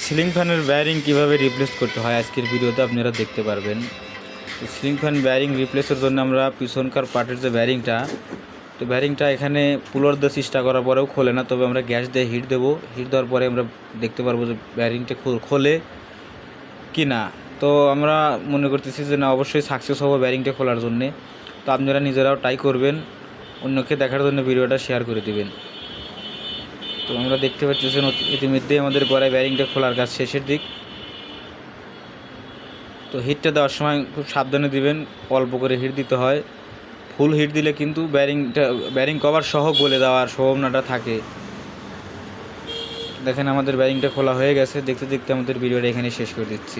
Ceiling ফ্যানের bearing কীভাবে replace করতে হয় আজকের ভিডিওতে আপনারা দেখতে পারবেন। তো সিলিং ফ্যান ব্যারিং রিপ্লেসের জন্য আমরা পিছনকার পার্টের যে ব্যারিংটা এখানে পুলার দিয়ে চেষ্টা করার পরেও খোলে না, তবে আমরা গ্যাস দিয়ে হিট দেবো। হিট দেওয়ার পরে আমরা দেখতে পারবো যে ব্যারিংটা খোলে কি না। তো আমরা মনে করতেছি যে না, অবশ্যই সাকসেস হবো ব্যারিংটা খোলার জন্যে। তো আপনারা নিজেরাও ট্রাই করবেন, অন্যকে দেখার জন্য ভিডিওটা শেয়ার করে দেবেন। তো আমরা দেখতে পাচ্ছেন ইতিমধ্যেই আমাদের গড়ায় ব্যারিংটা খোলার কাজ শেষের দিক। তো হিটটা দেওয়ার সময় খুব সাবধানে দিবেন, অল্প করে হিট দিতে হয়। ফুল হিট দিলে কিন্তু ব্যারিং কভার সহ গলে দেওয়ার সম্ভাবনাটা থাকে। দেখেন আমাদের ব্যারিংটা খোলা হয়ে গেছে। দেখতে দেখতে আমাদের ভিডিওটা এখানে শেষ করে দিচ্ছি।